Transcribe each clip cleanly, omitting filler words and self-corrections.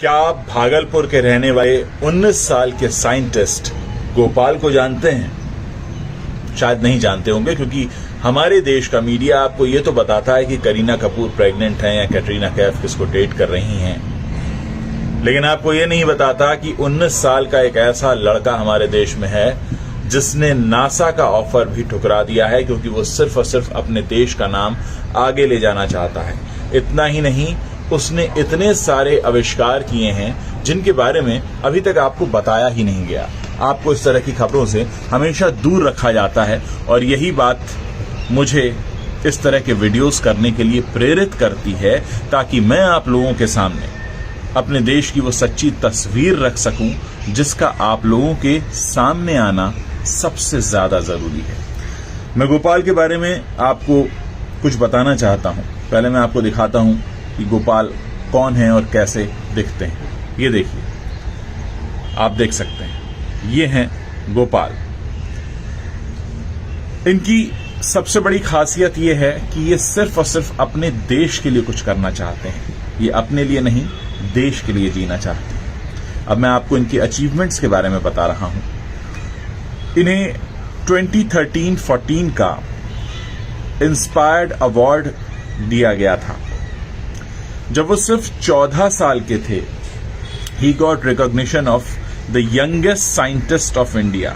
क्या आप भागलपुर के रहने वाले 19 साल के साइंटिस्ट गोपाल को जानते हैं? शायद नहीं जानते होंगे, क्योंकि हमारे देश का मीडिया आपको ये तो बताता है कि करीना कपूर प्रेग्नेंट हैं या कैटरीना कैफ किसको डेट कर रही हैं, लेकिन आपको ये नहीं बताता कि 19 साल का एक ऐसा लड़का हमारे देश में है जिसने नासा का ऑफर भी ठुकरा दिया है, क्योंकि वो सिर्फ और सिर्फ अपने देश का नाम आगे ले जाना चाहता है। इतना ही नहीं, उसने इतने सारे आविष्कार किए हैं जिनके बारे में अभी तक आपको बताया ही नहीं गया। आपको इस तरह की खबरों से हमेशा दूर रखा जाता है, और यही बात मुझे इस तरह के वीडियोस करने के लिए प्रेरित करती है, ताकि मैं आप लोगों के सामने अपने देश की वो सच्ची तस्वीर रख सकूं जिसका आप लोगों के सामने आना सबसे ज्यादा जरूरी है। मैं गोपाल के बारे में आपको कुछ बताना चाहता हूं। पहले मैं आपको दिखाता हूं कि गोपाल कौन है और कैसे दिखते हैं। ये देखिए, आप देख सकते हैं, ये हैं गोपाल। इनकी सबसे बड़ी खासियत ये है कि ये सिर्फ और सिर्फ अपने देश के लिए कुछ करना चाहते हैं। ये अपने लिए नहीं, देश के लिए जीना चाहते हैं। अब मैं आपको इनकी अचीवमेंट्स के बारे में बता रहा हूं। इन्हें 2013-14 का इंस्पायर्ड अवार्ड दिया गया था। जब वो सिर्फ 14 साल के थे, he got recognition of the youngest scientist of India.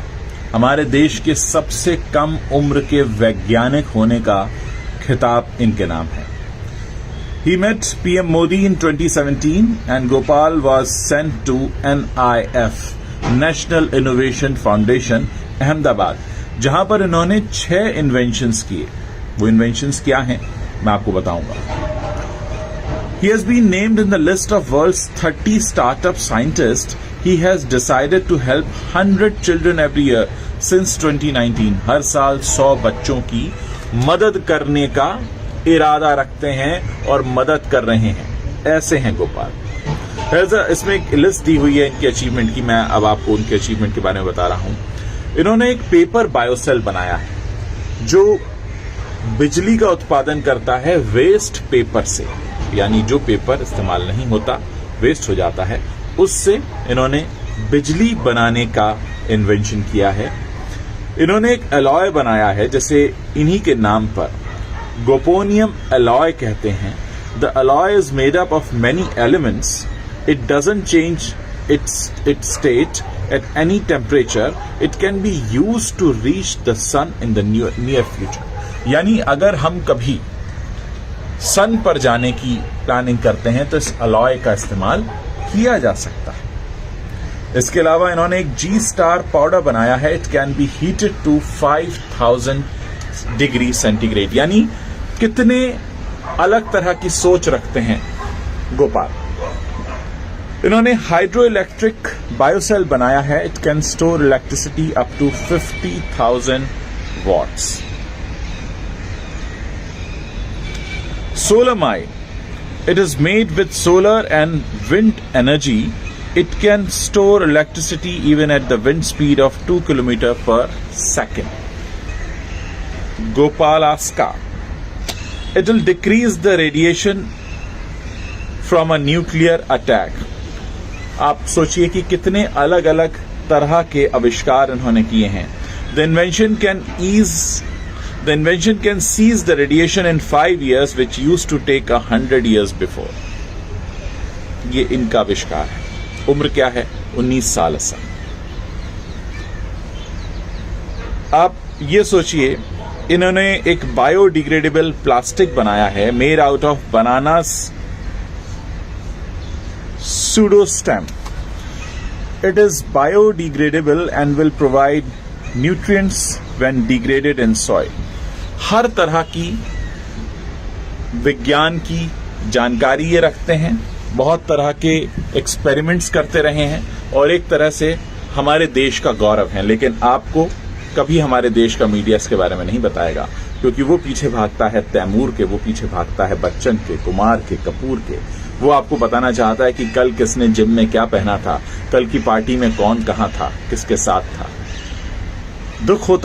हमारे देश के सबसे कम उम्र के वैज्ञानिक होने का खिताब इनके नाम है। He met PM Modi in 2017 and Gopal was sent to NIF, National Innovation Foundation, Ahmedabad, जहां पर इन्होंने 6 इन्वेंशंस किए। वो इन्वेंशंस क्या हैं, मैं आपको बताऊंगा। He has been named in the list of world's 30 startup scientists. He has decided to help 100 children every year since 2019. हर साल 100 बच्चों की मदद करने का इरादा रखते हैं और मदद कर रहे हैं। ऐसे हैं गोपाल। इसमें एक लिस्ट दी हुई है इनकी अचीवमेंट की। मैं अब आपको उनके अचीवमेंट के बारे में बता रहा हूं। इन्होंने एक पेपर बायोसेल बनाया है जो बिजली का उत्पादन करता है वेस्ट पेपर से, यानी जो पेपर इस्तेमाल नहीं होता, वेस्ट हो जाता है, उससे इन्होंने बिजली बनाने का इन्वेंशन किया है। इन्होंने एक अलॉय बनाया है, जैसे इन्हीं के नाम पर गोपोनियम अलॉय कहते हैं। The alloy is made up of many elements. It doesn't change its state at any temperature. It can be used to reach the sun in the near future. यानी अगर हम कभी सन पर जाने की प्लानिंग करते हैं तो इस अलॉय का इस्तेमाल किया जा सकता है। इसके अलावा इन्होंने एक G-Star पाउडर बनाया है। It can be heated to 5000 degree centigrade. यानी कितने अलग तरह की सोच रखते हैं गोपाल। इन्होंने हाइड्रो इलेक्ट्रिक बायोसेल बनाया है। It can store electricity up to 50,000 watts. Solar mine. It is made with solar and wind energy. It can store electricity even at the wind speed of 2 km per second. Gopalaska. It will decrease the radiation from a nuclear attack. आप सोचिए कि कितने अलग अलग तरह के आविष्कार इन्होंने किए हैं। The invention can cease the radiation in 5 years, which used to take 100 years before. ये इनका आविष्कार है। उम्र क्या है? 19 साल। आप ये सोचिए, इन्होंने एक बायोडिग्रेडेबल प्लास्टिक बनाया है, made out of bananas pseudostem. It is biodegradable and will provide nutrients when degraded in soil. हर तरह की विज्ञान की जानकारी ये रखते हैं, बहुत तरह के एक्सपेरिमेंट्स करते रहे हैं और एक तरह से हमारे देश का गौरव हैं। लेकिन आपको कभी हमारे देश का मीडिया इसके बारे में नहीं बताएगा, क्योंकि वो पीछे भागता है तैमूर के, वो पीछे भागता है बच्चन के, कुमार के, कपूर के। वो आपको बताना चाहता है कि कल किसने जिम में क्या पहना था, कल की पार्टी में कौन कहां था, किसके साथ था। दुख होता